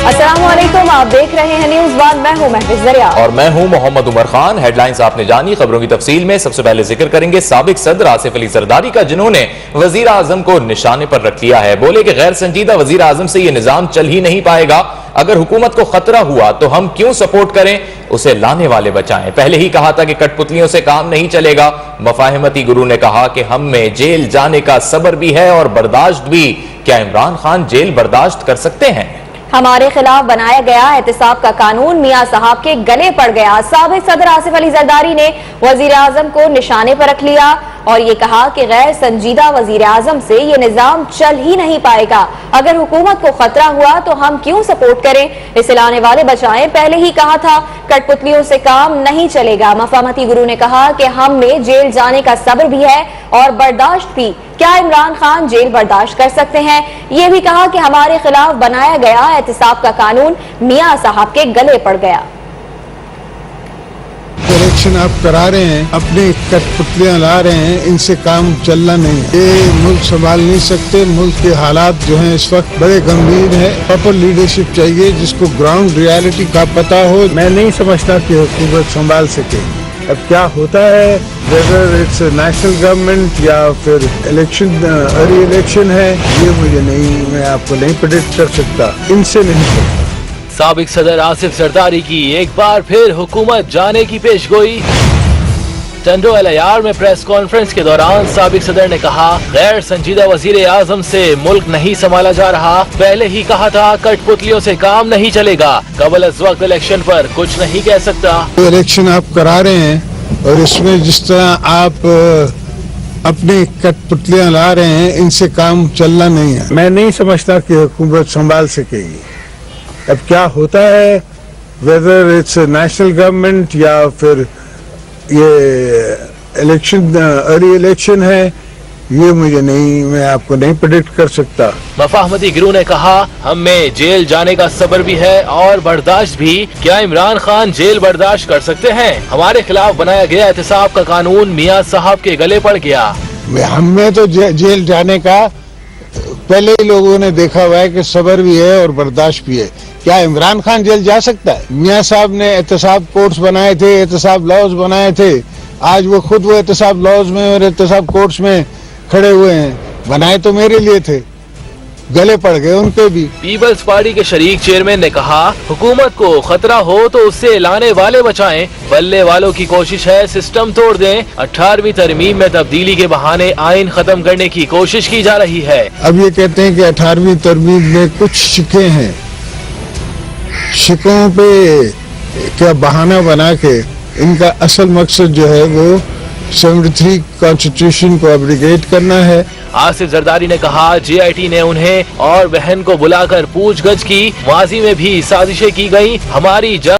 अस्सलामुअलैकुम, आप देख रहे हैं न्यूज़ वन। मैं हूं महफिज जरिया और मैं हूं मोहम्मद उमर खान। हेडलाइंस आपने जानी, खबरों की तफसील में सबसे पहले जिक्र करेंगे साबिक सदर आसिफ अली जरदारी का, जिन्होंने वजीर आजम को निशाने पर रख लिया है। बोले कि गैर संजीदा वजीर आजम से ये निजाम चल ही नहीं पाएगा। अगर हुकूमत को खतरा हुआ तो हम क्यों सपोर्ट करें, उसे लाने वाले बचाएं। पहले ही कहा था कि कठपुतलियों से काम नहीं चलेगा। मफाहिमती गुरु ने कहा कि हम में जेल जाने का सब्र भी है और बर्दाश्त भी। क्या इमरान खान जेल बर्दाश्त कर सकते हैं? हमारे खिलाफ बनाया गया एहतिसाब का कानून मियां साहब के गले पड़ गया। साबिक सदर आसिफ अली जरदारी ने वजीर आजम को निशाने पर रख लिया और ये कहा कि गैर संजीदा वजीर आजम से ये निजाम चल ही नहीं पाएगा। अगर हुकूमत को खतरा हुआ तो हम क्यों सपोर्ट करें, इसे लाने वाले बचाएं। पहले ही कहा था कठपुतलियों से काम नहीं चलेगा। मफाहमती गुरु ने कहा कि हम में जेल जाने का सब्र भी है और बर्दाश्त भी। क्या इमरान खान जेल बर्दाश्त कर सकते हैं? ये भी कहा कि हमारे खिलाफ बनाया गया एहतिसाब का कानून मियां साहब के गले पड़ गया। इलेक्शन आप करा रहे हैं, अपने कठपुतलियां ला रहे हैं, इनसे काम चलना नहीं है। ये मुल्क संभाल नहीं सकते। मुल्क के हालात जो हैं इस वक्त बड़े गंभीर है। प्रॉपर लीडरशिप चाहिए जिसको ग्राउंड रियलिटी का पता हो। मैं नहीं समझता कि हुकूमत संभाल सके। अब क्या होता है, वेदर इट्स नेशनल गवर्नमेंट या फिर इलेक्शन अर्ली इलेक्शन है, ये मुझे नहीं, मैं आपको नहीं प्रेडिक्ट कर सकता, इनसे नहीं सकता। साबिक सदर आसिफ जरदारी की एक बार फिर हुकूमत जाने की पेशगोई। टंडो एलआईआर में प्रेस कॉन्फ्रेंस के दौरान साबिक सदर ने कहा, गैर संजीदा वजीर आजम से मुल्क नहीं संभाला जा रहा। पहले ही कहा था कठपुतलियों से काम नहीं चलेगा। कबल अज वक्त इलेक्शन पर कुछ नहीं कह सकता। इलेक्शन आप करा रहे हैं और इसमें जिस तरह आप अपनी कठपुतलियां ला रहे हैं, इनसे काम चलना नहीं है। मैं नहीं समझता कि हुकूमत संभाल सकेगी। अब क्या होता है, वेदर इट्स नेशनल गवर्नमेंट या फिर ये इलेक्शन अर्ली इलेक्शन है, ये मुझे नहीं, मैं आपको नहीं प्रेडिक्ट कर सकता। मफाहमती गुरु ने कहा, हम में जेल जाने का सब्र भी है और बर्दाश्त भी। क्या इमरान खान जेल बर्दाश्त कर सकते हैं? हमारे खिलाफ बनाया गया एहतिसाब का कानून मियां साहब के गले पड़ गया। हमें तो जेल जाने का पहले ही लोगों ने देखा हुआ है कि सब्र भी है और बर्दाश्त भी है। क्या इमरान खान जेल जा सकता है? मियां साहब ने एहतिसाब कोर्ट्स बनाए थे, एहतिसाब लॉज बनाए थे। आज वो खुद वो एहतिसाब लॉज में और एहतिसाब कोर्ट्स में खड़े हुए हैं। बनाए तो मेरे लिए थे, गले पड़ गए उनके भी। पीपल्स पार्टी के शरीक चेयरमैन ने कहा, हुकूमत को खतरा हो तो उससे लाने वाले बचाएं। बल्ले वालों की कोशिश है सिस्टम तोड़ दें। 18वीं तरमीम में तब्दीली के बहाने आइन खत्म करने की कोशिश की जा रही है। अब ये कहते हैं कि 18वीं तरमीम में कुछ शिकें हैं, शिकों पे क्या बहाना बना के इनका असल मकसद जो है वो 73 कॉन्स्टिट्यूशन को एब्रोगेट करना है। आसिफ जरदारी ने कहा, जेआईटी ने उन्हें और बहन को बुलाकर पूछगछ की। माजी में भी साजिशें की गई। हमारी